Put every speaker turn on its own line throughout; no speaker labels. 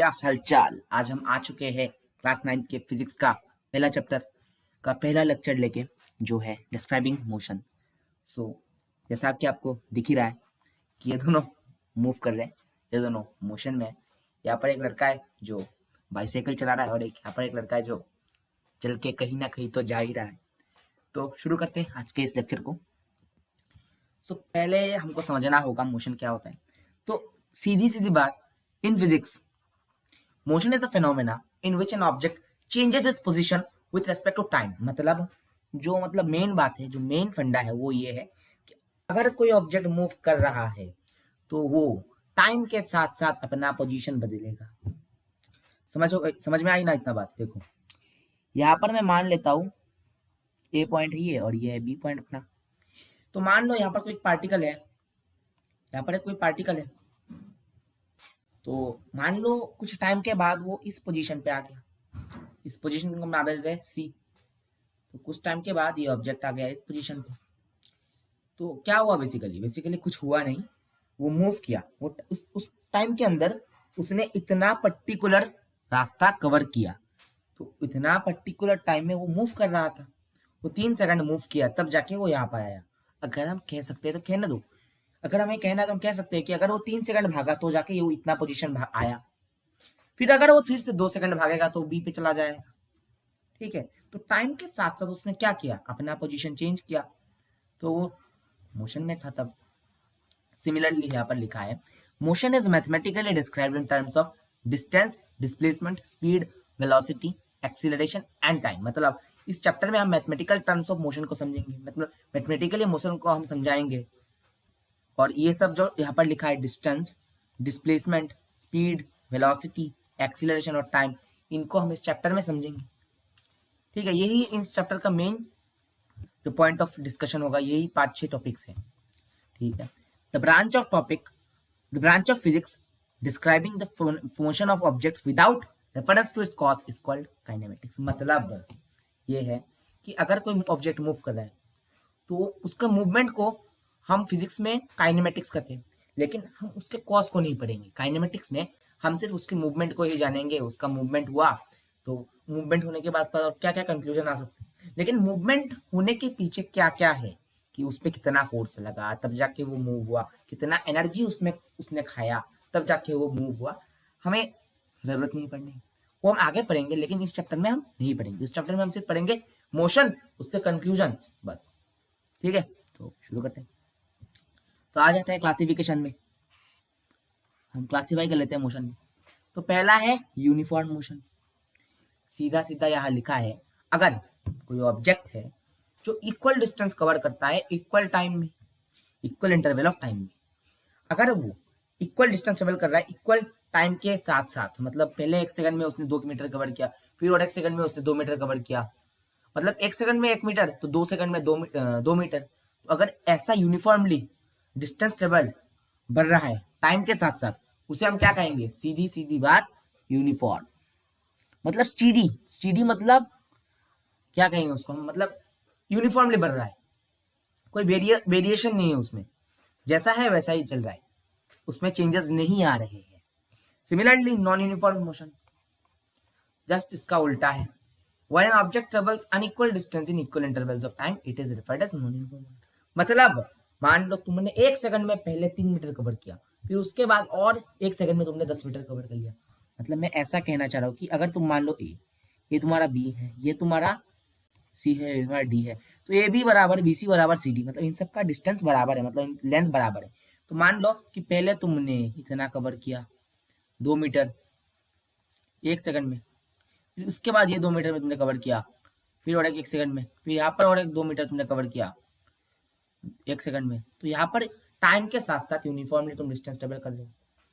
क्या हालचाल। आज हम आ चुके हैं क्लास 9 के फिजिक्स का पहला चैप्टर का पहला लेक्चर लेके, जो है डिस्क्राइबिंग मोशन। सो जैसा कि आपको दिख ही रहा है कि ये दोनों मूव कर रहे हैं, ये दोनों मोशन में है। यहाँ पर एक लड़का है जो बाइसाइकिल चला रहा है और एक यहाँ पर एक लड़का है जो चल के कहीं ना कहीं तो जा ही रहा है। तो शुरू करते हैं आज के इस लेक्चर को। पहले हमको समझना होगा मोशन क्या होता है। तो सीधी सीधी बात, in physics motion is the phenomena in which an object changes its position with respect to time. मतलब मेन बात है, जो मेन फंडा है वो ये है कि अगर कोई ऑब्जेक्ट मूव कर रहा है तो वो टाइम के साथ साथ अपना पोजीशन बदलेगा। समझ में आई ना इतना बात। देखो यहाँ पर मैं मान लेता हूँ ए पॉइंट है ये और ये है बी पॉइंट अपना। तो मान लो यहाँ पर कोई पार्टिकल है, यहाँ पर कोई पार्टिकल है, तो मान लो कुछ टाइम के बाद वो इस पोजीशन पे आ गया। इस पोजीशन को हम नाम देते हैं सी। तो कुछ टाइम के बाद ये ऑब्जेक्ट आ गया इस पोजीशन पे। तो क्या हुआ? बेसिकली कुछ हुआ नहीं, वो मूव किया। वो उस टाइम के अंदर उसने इतना पर्टिकुलर रास्ता कवर किया। तो इतना पर्टिकुलर टाइम में वो मूव कर रहा था, वो 3 सेकंड मूव किया, तब जाके वो यहाँ पर आया। अगर हम कह सकते हैं तो कहने दो, अगर हमें कहना है तो हम कह सकते हैं कि अगर वो 3 सेकंड भागा तो जाके ये इतना पोजीशन आया। फिर अगर वो फिर से 2 सेकंड भागेगा तो बी पे चला जाएगा। ठीक है, तो टाइम के साथ साथ उसने क्या किया? अपना पोजीशन चेंज किया, तो वो मोशन में था तब। सिमिलरली यहाँ पर लिखा है, motion is mathematically described in terms of distance, displacement, speed, velocity, acceleration and time. मतलब इस चैप्टर में हम मैथमेटिकल टर्म्स ऑफ मोशन को समझेंगे, मतलब मैथमेटिकली मोशन को हम समझाएंगे। और ये सब जो यहाँ पर लिखा है, distance, displacement, speed, velocity, acceleration और टाइम, इनको हम इस चैप्टर में समझेंगे। ठीक है, यही इस चैप्टर का मेन जो पॉइंट ऑफ डिस्कशन होगा, यही 5-6 टॉपिक्स हैं। ठीक है, the branch of physics describing the motion of objects without reference to its cause is called kinematics. मतलब ये है कि अगर कोई ऑब्जेक्ट मूव कर रहा है तो उसका मूवमेंट को हम फिजिक्स में काइनेमेटिक्स कहते हैं, लेकिन हम उसके कॉज को नहीं पढ़ेंगे। काइनेमेटिक्स में हम सिर्फ उसके मूवमेंट को ही जानेंगे। उसका मूवमेंट हुआ तो मूवमेंट होने के बाद पर क्या क्या कंक्लूजन आ सकते हैं, लेकिन मूवमेंट होने के पीछे क्या क्या है, कि उस पर कितना फोर्स लगा तब जाके वो मूव हुआ, कितना एनर्जी उसमें उसने खाया तब जाके वो मूव हुआ, हमें जरूरत नहीं पढ़नी। वो हम आगे पढ़ेंगे, लेकिन इस चैप्टर में हम नहीं पढ़ेंगे। इस चैप्टर में हम सिर्फ पढ़ेंगे मोशन, उससे कंक्लूजन्स, बस। ठीक है, तो शुरू करते हैं। तो आ जाते हैं क्लासिफिकेशन में। हम क्लासिफाई कर लेते हैं मोशन में। तो पहला है यूनिफॉर्म मोशन। सीधा सीधा यहाँ लिखा है, अगर कोई ऑब्जेक्ट है जो इक्वल डिस्टेंस कवर करता है इक्वल टाइम में, इक्वल इंटरवल ऑफ टाइम में, अगर वो इक्वल डिस्टेंस ट्रेवल कर रहा है इक्वल टाइम के साथ साथ, मतलब पहले 1 सेकंड में उसने 2 मीटर कवर किया, फिर और 1 सेकंड में उसने 2 मीटर कवर किया, मतलब 1 सेकंड में 1 मीटर, तो 2 सेकंड में 2 मीटर। तो अगर ऐसा यूनिफॉर्मली डिस्टेंस ट्रेवल बढ़ रहा है टाइम के साथ साथ, उसे हम क्या कहेंगे? सीधी सीधी बात, यूनिफॉर्म। मतलब स्टीडी मतलब क्या कहेंगे उसको? मतलब यूनिफॉर्मली बढ़ रहा है, कोई वेरिएशन नहीं है उसमें, जैसा है वैसा ही चल रहा है, उसमें चेंजेस नहीं आ रहे हैं। Similarly non uniform motion just इसका उल्टा है। When an object travels unequal distance in equal intervals of time, it is referred as non-uniform motion. मतलब मान लो तुमने 1 सेकंड में पहले 3 मीटर कवर किया, फिर उसके बाद और 1 सेकंड में तुमने 10 मीटर कवर कर लिया। मतलब मैं ऐसा कहना चाह रहा हूँ कि अगर तुम मान लो ए, ये तुम्हारा बी है, ये तुम्हारा सी है, ये तुम्हारा डी है, तो ए बी बराबर बी सी बराबर सी डी, मतलब इन सब का डिस्टेंस बराबर है, मतलब लेंथ बराबर है। तो मान लो कि पहले तुमने इतना कवर किया 2 मीटर 1 सेकंड में, फिर उसके बाद ये 2 मीटर में तुमने कवर किया, फिर और 1 सेकंड में, फिर यहाँ पर और 2 मीटर तुमने कवर किया 1 सेकंड में। तो यहाँ पर टाइम के साथ साथ यूनिफॉर्मली तुम डिस्टेंस ट्रेवल कर रहे हो।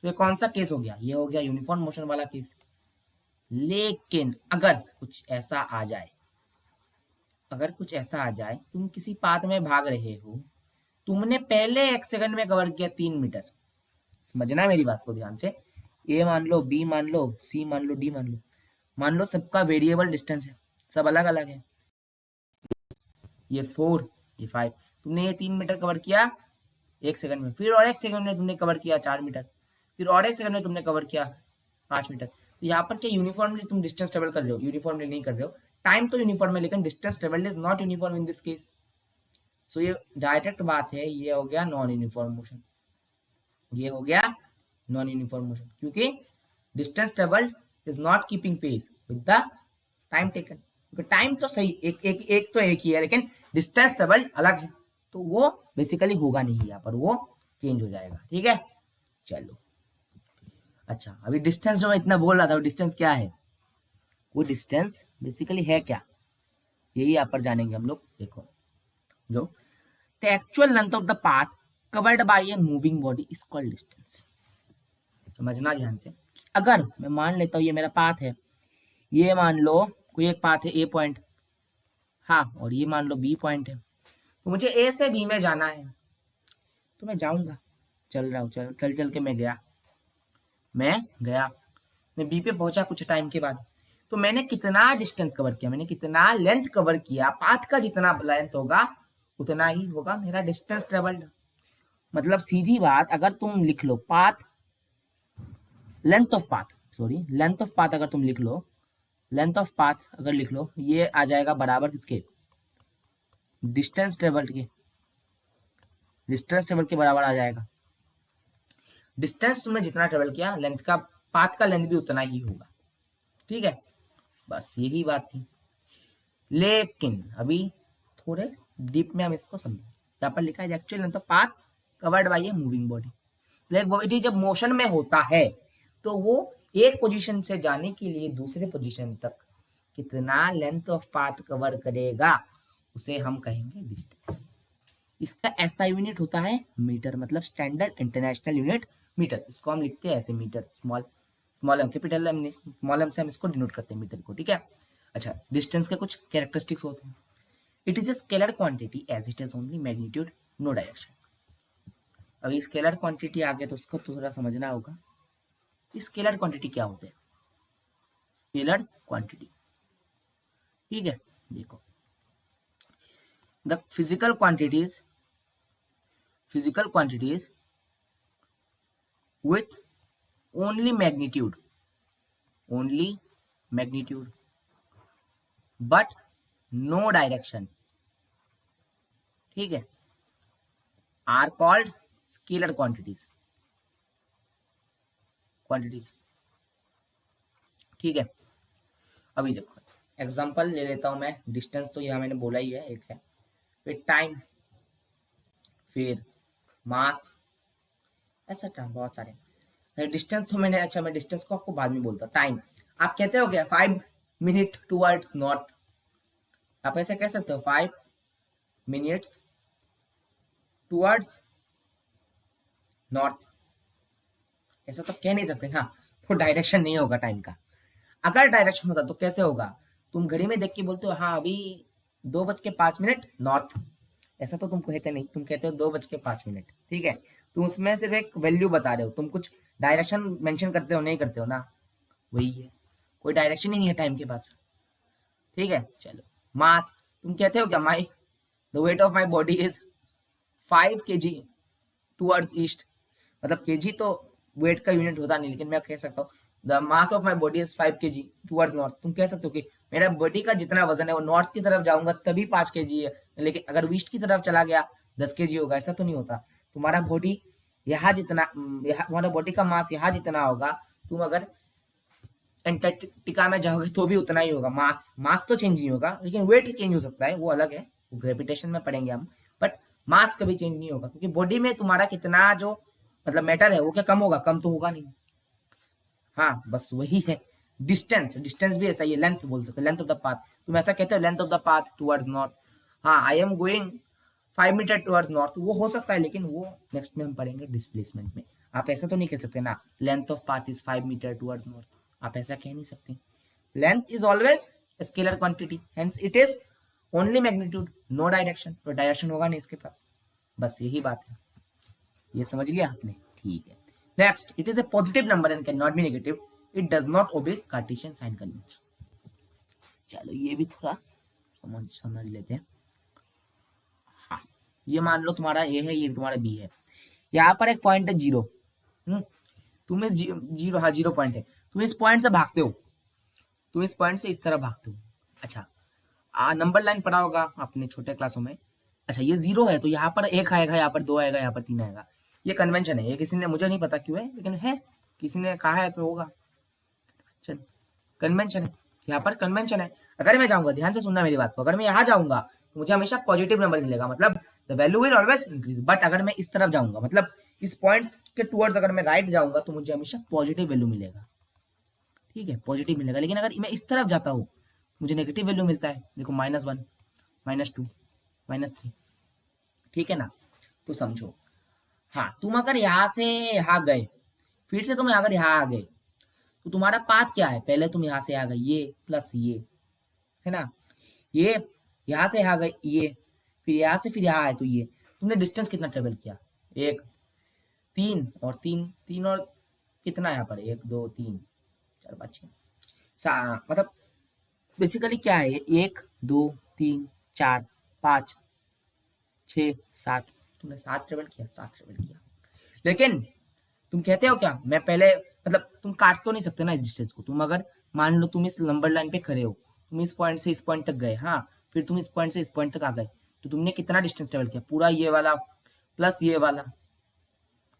तो ये कौन सा केस हो गया? ये हो गया यूनिफॉर्म मोशन वाला केस। लेकिन अगर कुछ ऐसा आ जाए, तुम किसी पाथ में भाग रहे हो, तुमने पहले 1 सेकंड में कवर किया 3 मीटर, समझना मेरी बात को ध्यान से। ए मान लो, बी मान लो, सी मान लो, डी मान लो सबका वेरिएबल डिस्टेंस है, सब अलग अलग है। ये 4, ये 5, तुमने ये 3 मीटर कवर किया 1 सेकंड में, फिर और 1 सेकंड में तुमने कवर किया 4 मीटर, फिर और 1 सेकंड में तुमने कवर किया 5 मीटर। तो यहाँ पर क्या यूनिफॉर्मली तुम डिस्टेंस ट्रेवल कर रहे हो, यूनिफॉर्मली नहीं कर रहे हो, टाइम तो यूनिफॉर्म है लेकिन distance travelled is not uniform in this case. So ये डायरेक्ट बात है, ये हो गया नॉन यूनिफॉर्म मोशन, ये हो गया नॉन यूनिफॉर्म मोशन, क्योंकि distance travelled is not keeping pace with the time taken, क्योंकि टाइम तो सही एक तो एक ही है लेकिन डिस्टेंस ट्रेवल्ड अलग है, तो वो बेसिकली होगा नहीं यहाँ पर, वो चेंज हो जाएगा। ठीक है, चलो अच्छा, अभी डिस्टेंस जो मैं इतना बोल रहा था वो डिस्टेंस क्या है, वो डिस्टेंस बेसिकली है क्या, यही यहाँ पर जानेंगे हम लोग। देखो, जो the actual length of the path covered by a moving body is called distance. समझना ध्यान से, अगर मैं मान लेता हूँ ये मेरा पाथ है, ये मान लो कोई एक पाथ है ए पॉइंट, हाँ, और ये मान लो बी पॉइंट है, तो मुझे ए से बी में जाना है, तो मैं जाऊंगा, चल रहा हूँ, चल चल के मैं गया, मैं बी पे पहुंचा कुछ टाइम के बाद, तो मैंने कितना डिस्टेंस कवर किया, मैंने कितना लेंथ कवर किया, पाथ का जितना लेंथ होगा उतना ही होगा मेरा डिस्टेंस ट्रेवल्ड। मतलब सीधी बात, अगर तुम लिख लो path, length of path, sorry length of path अगर तुम लिख लो, लेंथ ऑफ पाथ अगर लिख लो, ये आ जाएगा बराबर किसके, डिस्टेंस ट्रेवल्ड के, डिस्टेंस ट्रेवल के बराबर आ जाएगा। डिस्टेंस में जितना ट्रेवल किया, लेंथ का, पाथ का लेंथ भी उतना ही होगा। ठीक है, बस यही बात थी, लेकिन अभी थोड़े डीप में हम इसको समझें। यहाँ पर लिखा है actual length of path covered by a moving body. एक बॉडी जब मोशन में होता है तो वो एक पोजीशन से जाने के लिए दूसरे पोजीशन तक कितना लेंथ ऑफ पाथ कवर करेगा, उसे हम कहेंगे डिस्टेंस। इसका एसआई यूनिट होता है मीटर, मतलब स्टैंडर्ड इंटरनेशनल यूनिट मीटर। इसको हम लिखते हैं ऐसे, metre, small m, capital M, small m से हम इसको डिनोट करते हैं मीटर को। ठीक है, अच्छा, डिस्टेंस के कुछ कैरेक्टरिस्टिक्स होते हैं। It is a scalar quantity as it is only magnitude, no direction. अभी स्केलर क्वांटिटी आ गया तो उसको तो थोड़ा समझना होगा, स्केलर क्वांटिटी क्या होते हैं। स्केलर क्वांटिटी, ठीक है, देखो, the physical quantities with only magnitude but no direction, ठीक है, are called scalar quantities। ठीक है, अभी देखो एग्जांपल ले लेता हूं मैं। डिस्टेंस तो यहां मैंने बोला ही है, एक है, फिर टाइम, फिर मास, एक्सेट्रा, बहुत सारे। डिस्टेंस तो मैंने, अच्छा मैं डिस्टेंस को आपको बाद में बोलता हूँ। टाइम, आप कहते हो क्या 5 मिनट टूवर्ड्स नॉर्थ, आप ऐसे कह सकते हो 5 मिनट्स टूवर्ड्स नॉर्थ, ऐसा तो कह नहीं सकते ना, तो डायरेक्शन नहीं होगा टाइम का। अगर डायरेक्शन होता तो कैसे होगा, तुम घड़ी में देख के बोलते हो हाँ अभी 2:05 नॉर्थ, ऐसा तो तुम कहते नहीं, तुम कहते हो 2:05। ठीक है, तुम उसमें सिर्फ एक वैल्यू बता रहे हो, तुम कुछ डायरेक्शन मेंशन करते हो नहीं करते हो ना, वही है, कोई डायरेक्शन ही नहीं है टाइम के पास। ठीक है, चलो, मास, तुम कहते हो क्या my the weight of my body is 5 kg towards east, मतलब केजी तो वेट का यूनिट होता नहीं, लेकिन मैं कह सकता हूँ the mass of my body is 5 kg towards north. तुम कह सकते हो कि मेरा बॉडी का जितना वजन है वो नॉर्थ की तरफ जाऊंगा तभी 5 kg है, लेकिन अगर ईस्ट की तरफ चला गया 10 kg होगा, ऐसा तो नहीं होता। तुम्हारा बॉडी यहाँ जितना, तुम्हारा बॉडी का मास यहाँ जितना होगा, तुम अगर एंटार्क्टिका में जाओगे तो भी उतना ही होगा। मास तो चेंज नहीं होगा, लेकिन वेट चेंज हो सकता है, वो अलग है, वो ग्रेविटेशन में पढ़ेंगे हम, बट मास कभी चेंज नहीं होगा, क्योंकि बॉडी में तुम्हारा कितना जो मतलब मैटर है वो क्या कम होगा, कम तो होगा नहीं। हाँ, बस वही है। डिस्टेंस भी ऐसा ही है, लेंथ बोल सकते, लेंथ ऑफ द पाथ। तुम ऐसा कहते हो length of the path towards north, हाँ I am going 5 metre towards north, वो हो सकता है, लेकिन वो नेक्स्ट में हम पढ़ेंगे डिस्प्लेसमेंट में। आप ऐसा तो नहीं कह सकते ना, length of path is 5 metre towards north, आप ऐसा कह नहीं सकते। Length is always scalar quantity, hence it is only magnitude, no direction, तो डायरेक्शन होगा नहीं इसके पास, बस यही बात है, ये समझ लिया आपने। ठीक है, next, it is a positive number and can not be negative, it does not obey Cartesian sign convention. चलो ये भी थोड़ा समझ लेते हैं। हाँ, ये मान लो तुम्हारा ए है, ये तुम्हारा बी है, यहाँ पर एक पॉइंट है 0, तुम्हें 0, हाँ 0 पॉइंट है, तुम इस पॉइंट से भागते हो, तुम इस पॉइंट से इस तरह भागते हो। अच्छा, नंबर लाइन पढ़ा होगा आपने छोटे क्लासों में। अच्छा, ये 0 है तो यहाँ पर 1 आएगा, यहाँ पर 2 आएगा, यहाँ पर 3 आएगा। ये कन्वेंशन है, ये किसी ने, मुझे नहीं पता क्यों है, लेकिन है, किसी ने कहा है तो होगा। चल, कन्वेंशन है, यहाँ पर कन्वेंशन है। अगर मैं जाऊंगा, ध्यान से सुनना मेरी बात को, अगर मैं यहाँ जाऊंगा तो मुझे हमेशा पॉजिटिव नंबर मिलेगा, मतलब the value will always increase. But अगर मैं इस तरफ जाऊंगा, मतलब इस पॉइंट्स के टूवर्ड्स अगर मैं राइट जाऊंगा तो मुझे हमेशा पॉजिटिव वैल्यू मिलेगा। ठीक है, पॉजिटिव मिलेगा। लेकिन अगर मैं इस तरफ जाता हूँ मुझे नेगेटिव वैल्यू मिलता है। देखो, -1, -2, -3। ठीक है ना, तो समझो। हाँ, तुम अगर यहाँ से यहाँ गए, फिर से तुम अगर यहाँ आ गए तो तुम्हारा पाथ क्या है? पहले तुम यहाँ से आ गए, ये प्लस ये, है ना, ये यहाँ से यहाँ गए, ये, फिर यहाँ से फिर यहाँ आए तो ये। तुमने डिस्टेंस कितना ट्रेवल किया? 1, 3 और 3, 3 और कितना यहाँ पर? 1, 2, 3, 4, 5, 6, मतलब बेसिकली क्या है? 1, 2, 3, 4, 5, 6, 7। तुमने 7 ट्रेवल किया, 7 ट्रेवल किया। लेकिन तुम कहते हो क्या, मैं पहले, मतलब तुम काट तो नहीं सकते ना इस डिस्टेंस को। तुम अगर मान लो तुम इस नंबर लाइन पे खड़े हो, तुम इस पॉइंट से इस पॉइंट तक गए, हाँ, फिर तुम इस पॉइंट से इस पॉइंट तक आ गए, तो तुमने कितना डिस्टेंस ट्रेवल किया? पूरा ये वाला प्लस ये वाला,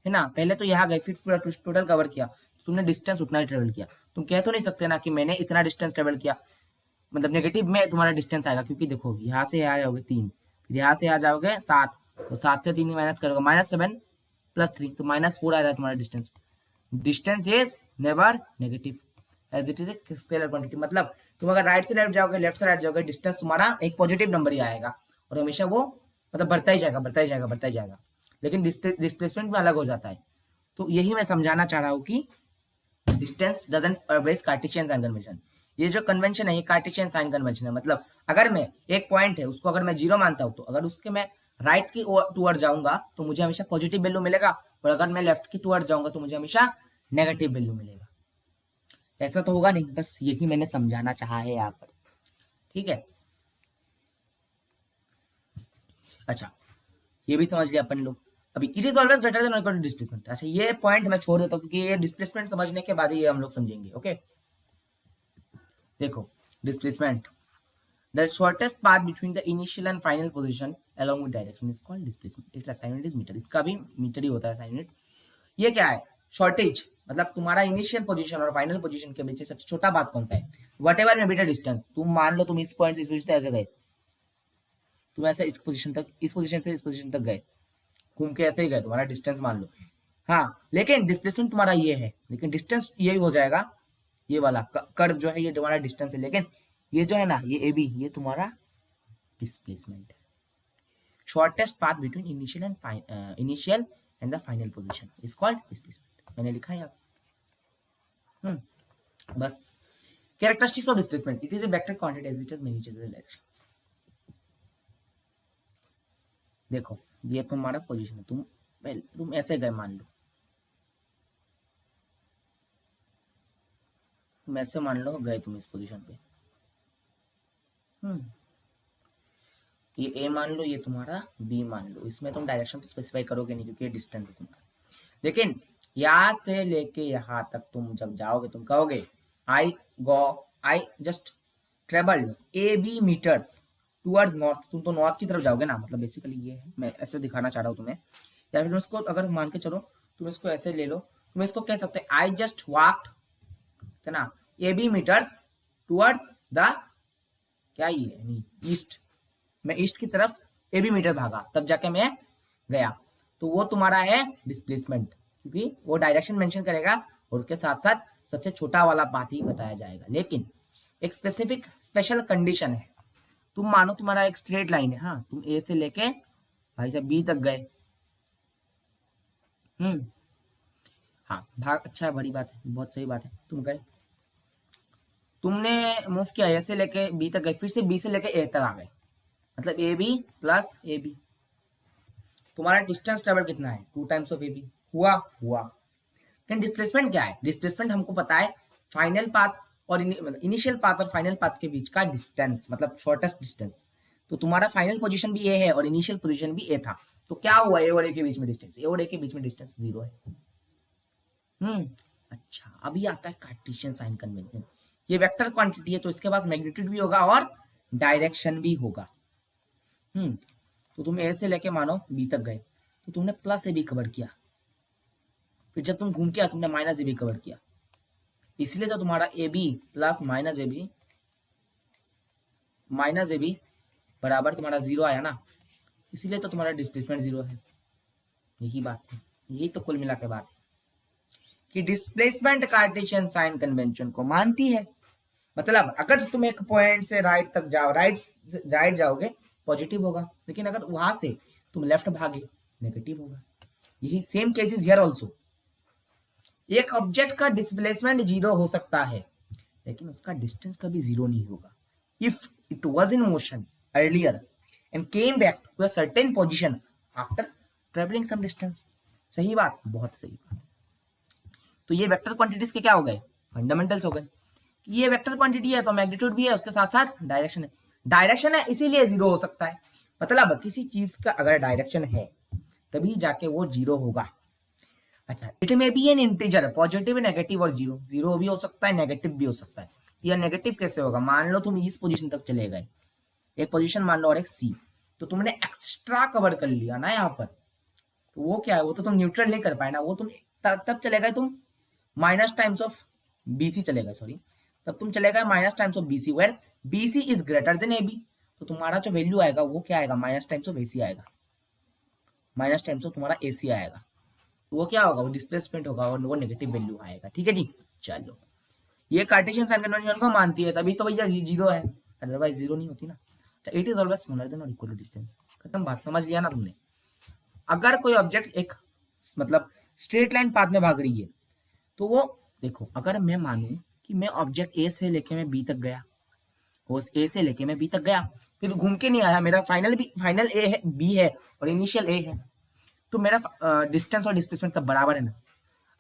है ना। पहले तो यहाँ गए, फिर पूरा टोटल कवर किया, तो तुमने डिस्टेंस उतना ही ट्रेवल किया। तुम कह तो नहीं सकते ना कि मैंने इतना डिस्टेंस ट्रेवल किया, मतलब नेगेटिव में तुम्हारा डिस्टेंस आएगा, क्योंकि देखो यहाँ से आ जाओगे 3, फिर यहाँ से आ जाओगे 7, तो 7 से 3 माइनस करोगे, -7 + 3, तो -4 आ रहा है तुम्हारा distance. Distance is never negative as it is a scalar quantity. मतलब तुम अगर राइट से लेफ्ट जाओगे, लेफ्ट से राइट जाओगे, डिस्टेंस तुम्हारा एक पॉजिटिव नंबर ही आएगा, और हमेशा वो मतलब बढ़ता ही जाएगा, बढ़ता ही जाएगा, बढ़ता ही जाएगा। लेकिन डिस्प्लेसमेंट में अलग हो जाता है। तो यही मैं समझाना चाह रहा हूँ कि distance doesn't always cartesian sign convention. ये जो कन्वेंशन है ये कार्टेशियन साइन कन्वेंशन है। मतलब अगर मैं एक पॉइंट है उसको अगर मैं 0 मानता हूँ, तो अगर उसके मैं राइट की टूवर्ड जाऊंगा तो मुझे हमेशा पॉजिटिव वैल्यू मिलेगा, और अगर मैं लेफ्ट की टूवर्ड जाऊंगा तो मुझे हमेशा नेगेटिव वैल्यू मिलेगा। ऐसा तो होगा नहीं, बस यही मैंने समझाना चाहा है यहाँ पर। ठीक है, अच्छा, ये भी समझ लिया अपन लोग। अभी it is always greater than equal to displacement. अच्छा, ये पॉइंट मैं छोड़ देता हूँ क्योंकि ये डिस्प्लेसमेंट समझने के बाद ही ये हम लोग समझेंगे। ओके, देखो, displacement, the shortest path between the initial and final position along with direction is called displacement. its assignment is meter। इसका भी मीटर ही होता है असाइनमेंट। ये क्या है? शॉर्टेज, मतलब तुम्हारा इनिशियल पोजीशन और फाइनल पोजीशन के बीच सबसे छोटा बात कौन सा है? वट एवर में बीटा डिस्टेंस। तुम मान लो तुम इस पॉइंट से इस पोजीशन तक ऐसे गए, तुम ऐसे इस पोजीशन तक, इस पोजीशन से इस पोजीशन तक गए, घूम के ऐसे ही गए, तुम्हारा डिस्टेंस मान लो। हाँ, लेकिन डिस्प्लेसमेंट तुम्हारा ये है, लेकिन डिस्टेंस यही हो जाएगा, ये वाला कर्व जो है ये तुम्हारा डिस्टेंस है, लेकिन ये जो है ना, ये ए बी, ये तुम्हारा डिस्प्लेसमेंट है। Shortest path between initial and the final position is called displacement. मैंने लिखा है आप, बस। Characteristics of displacement, it is a vector quantity as it is many changes in direction. देखो, ये तुम्हारा पोजीशन है, तुम ऐसे गए, मान लो तुम ऐसे मान लो गए तुम इस पोजीशन पे, ये ए मान लो, ये तुम्हारा बी मान लो। इसमें तुम डायरेक्शन तो स्पेसिफाई करोगे नहीं क्योंकि ये डिस्टेंस है तुम्हारा। लेकिन यहाँ से लेके यहाँ तक तुम जब जाओगे तुम कहोगे I just travelled A B metres towards north. तुम तो नॉर्थ की तरफ जाओगे ना, मतलब बेसिकली ये है, मैं ऐसे दिखाना चाह रहा हूँ तुम्हें। या फिर उसको अगर मान के चलो, तुम इसको ऐसे ले लो, तुम इसको कह सकते आई जस्ट वॉक्ड, है ना, A B metres towards the, क्या ये, ईस्ट। मैं ईस्ट की तरफ ए बी मीटर भागा, तब जाके मैं गया, तो वो तुम्हारा है डिस्प्लेसमेंट, क्योंकि वो डायरेक्शन मेंशन करेगा और उसके साथ साथ सबसे छोटा वाला पाथ ही बताया जाएगा। लेकिन एक स्पेसिफिक स्पेशल कंडीशन है। तुम मानो तुम्हारा एक स्ट्रेट लाइन है, हाँ, तुम ए से लेके भाई साहब बी तक गए, हाँ, भाग, अच्छा है, बड़ी बात है, बहुत सही बात है। तुम गए, तुमने मूव किया ए से लेके बी तक गए, फिर से बी से लेके ए तक आ गए, मतलब A B plus A B. तुम्हारा डिस्टेंस ट्रेवल कितना है? 2 टाइम्स ऑफ ए बी। हुआ हुआ। लेकिन डिस्प्लेसमेंट क्या है? डिस्प्लेसमेंट हमको पता है फाइनल पाथ और इनिशियल पाथ और फाइनल पाथ के बीच का डिस्टेंस, मतलब शॉर्टेस्ट डिस्टेंस। तो तुम्हारा फाइनल पोजीशन भी ए है और इनिशियल पोजीशन भी ए था, तो क्या हुआ? ए और ए के बीच में डिस्टेंस, ए और ए के बीच में डिस्टेंस 0 है। अच्छा, अभी आता है कार्टेशियन साइन कन्वेंशन। ये वेक्टर क्वांटिटी है तो इसके पास मैग्नीट्यूड भी होगा और डायरेक्शन भी होगा। तो तुम ए से लेके मानो बी तक गए तो तुमने प्लस ए बी कवर किया, फिर जब तुम घूम के आए तुमने माइनस ए बी कवर किया, इसलिए तो तुम्हारा A B plus minus A B बराबर तुम्हारा जीरो आया ना, इसीलिए तो तुम्हारा डिस्प्लेसमेंट जीरो है। यही बात है, यही तो कुल मिला के बात है कि डिस्प्लेसमेंट कार्टेशियन साइन कन्वेंशन को मानती है। मतलब अगर तुम एक पॉइंट से राइट तक जाओ, राइट जाओगे पॉजिटिव होगा, लेकिन अगर वहां से तुम लेफ्ट भागे नेगेटिव होगा। यही सेम केसेस हियर आल्सो। एक ऑब्जेक्ट का डिस्प्लेसमेंट जीरो हो सकता है लेकिन उसका डिस्टेंस कभी जीरो नहीं होगा। If it was in motion earlier and came back to a certain position after travelling some distance. सही बात, बहुत सही बात। तो ये वेक्टर क्वांटिटीज के क्या हो गए? फंडामेंटल्स हो गए। ये वेक्टर क्वांटिटी है तो मैग्नीट्यूड भी है, उसके साथ साथ डायरेक्शन है। डायरेक्शन है इसीलिए जीरो हो सकता है। मतलब किसी चीज का अगर डायरेक्शन है तभी जाके वो जीरो होगा। अच्छा, it may be N integer, positive negative और जीरो। जीरो भी हो सकता है, नेगेटिव भी हो सकता है। या नेगेटिव कैसे होगा? मान लो तुम इस पोजीशन तक चले गए, एक पोजीशन मान लो और एक सी, तो तुमने एक्स्ट्रा कवर कर लिया ना यहाँ पर, तो वो क्या है? वो तो तुम न्यूट्रल नहीं कर पाए ना, वो तुम तब चले गए तुम माइनस टाइम्स ऑफ बीसी चले गए, सॉरी, तब तुम चले गए minus times of BC, where BC is greater than AB. तो तुम्हारा जो वैल्यू आएगा वो क्या आएगा? माइनस टाइम्स ऑफ एसी आएगा, माइनस टाइम्स ऑफ तुम्हारा एसी आएगा। तो वो क्या होगा? वो डिस्प्लेसमेंट होगा और वो नेगेटिव वैल्यू आएगा। ठीक है जी, चलो ये कार्टेशियन साइन कन्वेंशन को मानती है, तभी तो भैया जीरो है, अदरवाइज जीरो नहीं होती ना। It is always smaller than और इक्वल टू डिस्टेंस। खत्म बात, समझ लिया ना तुमने? अगर कोई ऑब्जेक्ट एक मतलब स्ट्रेट लाइन पाथ में भाग रही है तो वो देखो, अगर मैं मानूं कि मैं ऑब्जेक्ट ए से लेके मैं बी तक गया, उस ए से लेके मैं बी तक गया, फिर घूम के नहीं आया, मेरा फाइनल ए है, बी है और इनिशियल ए है, तो मेरा डिस्टेंस और डिस्प्लेसमेंट तब बराबर है ना।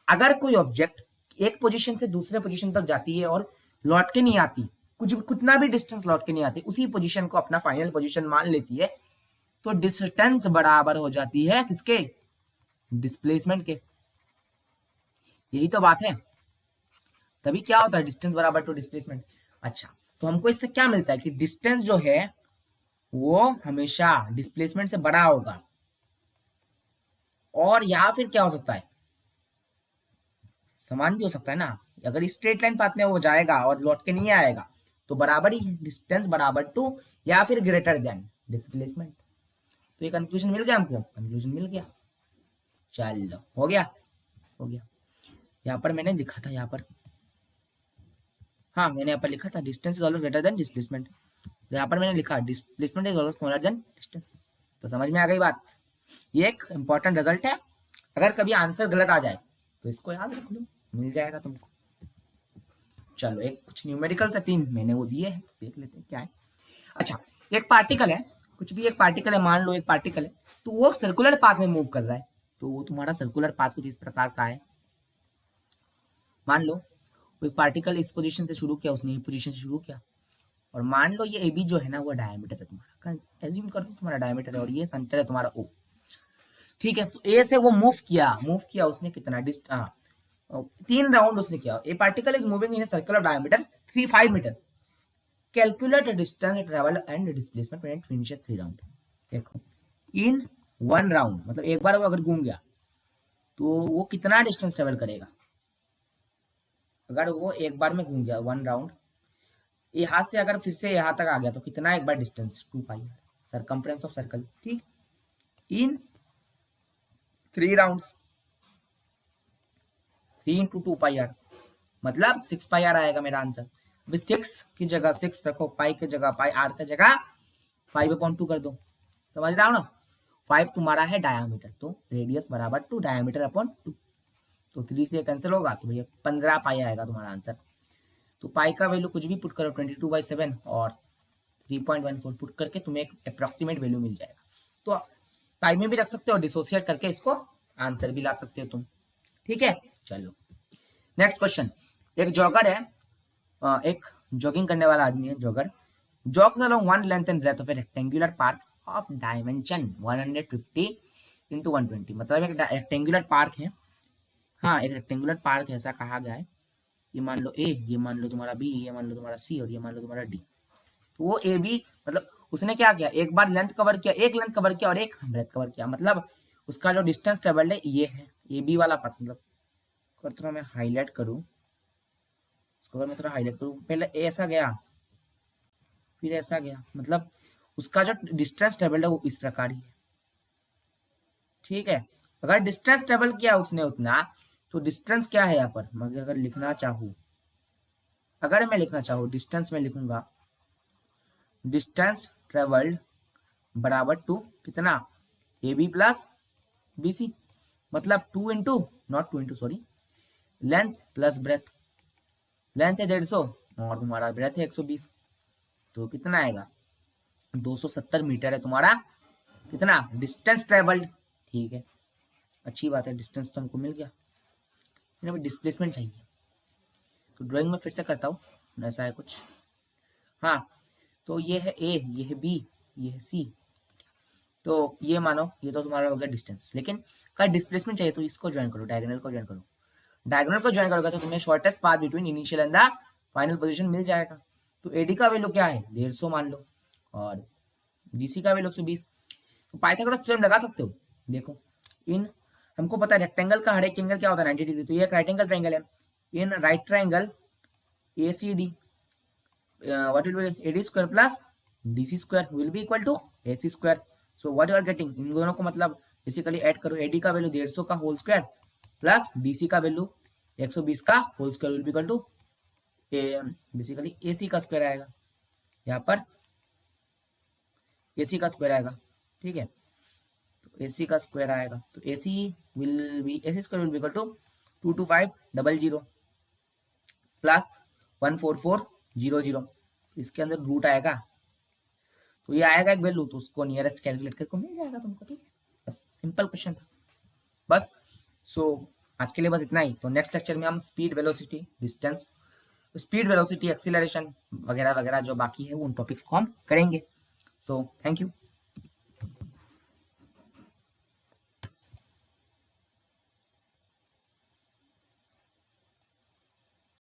अगर कोई ऑब्जेक्ट एक पोजीशन से दूसरे पोजीशन तक जाती है और लौट के नहीं आती, कितना भी डिस्टेंस लौट के नहीं आती, उसी पोजीशन को अपना फाइनल पोजीशन मान लेती है, तो डिस्टेंस बराबर हो जाती है किसके? डिस्प्लेसमेंट के। यही तो बात है, तभी क्या होता है? डिस्टेंस बराबर टू डिस्प्लेसमेंट। अच्छा, तो हमको इससे क्या मिलता है कि डिस्टेंस जो है वो हमेशा डिस्प्लेसमेंट से बड़ा होगा। और या फिर क्या हो सकता है? समान भी हो सकता है ना। अगर स्ट्रेट लाइन पाथ में वो जाएगा और लौट के नहीं आएगा तो बराबर ही है, डिस्टेंस बराबर टू या फिर ग्रेटर देन डिस्प्लेसमेंट। तो ये कंक्लूजन मिल गया हमको, कंक्लूजन मिल गया। चलो हो गया, हो गया। यहाँ पर मैंने लिखा था, यहाँ पर, हाँ मैंने यहाँ पर लिखा था distance is always greater then displacement. यहाँ पर मैंने लिखा displacement is always smaller than distance. तो समझ में आ गई बात। ये एक इंपॉर्टेंट रिजल्ट है, अगर कभी आंसर गलत आ जाए तो इसको याद रख लो, मिल जाएगा तुमको। चलो एक कुछ न्यूमेरिकल से 3 मैंने वो दिए हैं, देख लेते हैं क्या है। अच्छा, एक पार्टिकल है, कुछ भी एक पार्टिकल है, मान लो एक पार्टिकल है, तो वो सर्कुलर पाथ में मूव कर रहा है। तो वो तुम्हारा सर्कुलर पाथ कुछ इस प्रकार का है। मान लो वो एक पार्टिकल इस पोजीशन से शुरू किया, उसने ये पोजीशन से शुरू किया, और मान लो ये ए बी जो है ना वो डायमीटर है तुम्हारा, एज्यूम करो तुम्हारा डायमीटर है और ये सेंटर है तुम्हारा ओ। ठीक है, तो ए से वो मूव किया उसने कितना 3 राउंड उसने किया। A particle is moving in circle of diameter 5 metre. Calculate distance travel and displacement when it finishes 3 round. देखो, इन 1 राउंड मतलब एक बार वो अगर घूम गया तो वो कितना डिस्टेंस ट्रेवल करेगा? अगर वो एक बार में घूम गया 1 राउंड, यहाँ से अगर फिर से यहाँ तक आ गया तो कितना एक बार distance? 2 pi circumference of circle. ठीक, इन 3 राउंड्स, 3 × 2 पाई आर, मतलब 6 पाई आर आएगा मेरा आंसर। अभी 6 की जगह 6 रखो, पाई की जगह पाई, आर की जगह 5/2 कर दो। समझ रहा हो ना? 5 तुम्हारा है डायमीटर, तो रेडियस बराबर टू डायमीटर अपॉन 2, तो 3 से कैंसिल होगा तो भैया 15 पाई आएगा तुम्हारा आंसर। तो पाई का वैल्यू कुछ भी पुट करो, 22/7 और 3.14 पुट करके तुम्हें एक अप्रोक्सीमेट वैल्यू मिल जाएगा। तो पाई में भी रख सकते हो, डिसोसिएट करके इसको आंसर भी ला सकते हो तुम। ठीक है, चलो नेक्स्ट क्वेश्चन। एक जॉगर है, एक जॉगिंग करने वाला आदमी है, jogger jogs along one length and breadth of a rectangular park of dimension 150 × 120। मतलब एक रेक्टेंगुलर पार्क है, हाँ, एक रेक्टेंगुलर पार्क ऐसा कहा गया है, ये मान लो ए, ये मान लो तुम्हारा बी, ये मान लो तुम्हारा सी और ये मान लो तुम्हारा डी। तो वो ए बी मतलब उसने क्या किया, एक बार लेंथ कवर किया, एक लेंथ कवर किया और एक ब्रेथ कवर किया, मतलब उसका जो डिस्टेंस ट्रेवल्ड है ये है ए बी वाला पार्ट। मतलब अगर थोड़ा मैं हाईलाइट करूँ इसको, अगर मैं थोड़ा हाईलाइट करूँ, पहले ऐसा गया फिर ऐसा गया, मतलब उसका जो डिस्टेंस ट्रेवल्ड है वो इस प्रकार ही है। ठीक है, अगर डिस्टेंस ट्रेवल किया उसने उतना, तो डिस्टेंस क्या है यहाँ पर, मैं अगर लिखना चाहूँ, अगर मैं लिखना चाहूँ डिस्टेंस में लिखूंगा डिस्टेंस ट्रेवल्ड बराबर टू कितना, A B plus B C, मतलब 2 into, not 2 into sorry, length plus breadth. Length है 150 और तुम्हारा ब्रेथ है 120, तो कितना आएगा 270 मीटर है तुम्हारा कितना डिस्टेंस ट्रेवल्ड। ठीक है, अच्छी बात है, डिस्टेंस तो हमको मिल गया, फिर हमें डिस्प्लेसमेंट चाहिए। तो ड्राइंग में फिर से करता हूँ, ऐसा है कुछ। हाँ, तो ये है ए, ये है बी, ये है सी। तो ये मानो ये तो तुम्हारा हो गया डिस्टेंस, लेकिन का डिस्प्लेसमेंट चाहिए, तो इसको ज्वाइन करो, डायगोनल को ज्वाइन करो। डायगोनल को ज्वाइन करोगे तो तुम्हें shortest path between initial and the final position मिल जाएगा। तो एडी का वैल्यू क्या है 150 मान लो, और डीसी का वैल्यू 120। तो पाइथागोरस थ्योरम लगा सकते हो। देखो, इन हमको पता है रेक्टेंगल का हर एक एंगल क्या होता है 90 डिग्री, तो ये एक राइट एंगल ट्राइंगल है। In right triangle ACD what will be AD square plus DC square will be equal to AC square. So what you are getting, इन दोनों को मतलब बेसिकली ऐड करो, AD का वैल्यू 150 का होल स्क्वायर प्लस DC का वैल्यू 120 का whole square will be equal to basically AC का स्क्वायर आएगा, यहाँ पर AC का स्क्वायर आएगा। ठीक है, तो AC का स्क्वायर आएगा, तो AC square will be equal to 22500 plus 14400, इसके अंदर रूट आएगा, तो ये आएगा एक वैल्यू, तो उसको नियरेस्ट कैलकुलेट करके मिल जाएगा तुमको। ठीक है, बस सिंपल क्वेश्चन था बस। सो आज के लिए बस इतना ही। तो नेक्स्ट लेक्चर में हम speed, velocity, distance, speed, velocity, acceleration वगैरह वगैरह जो बाकी है उन टॉपिक्स को हम करेंगे। So thank you.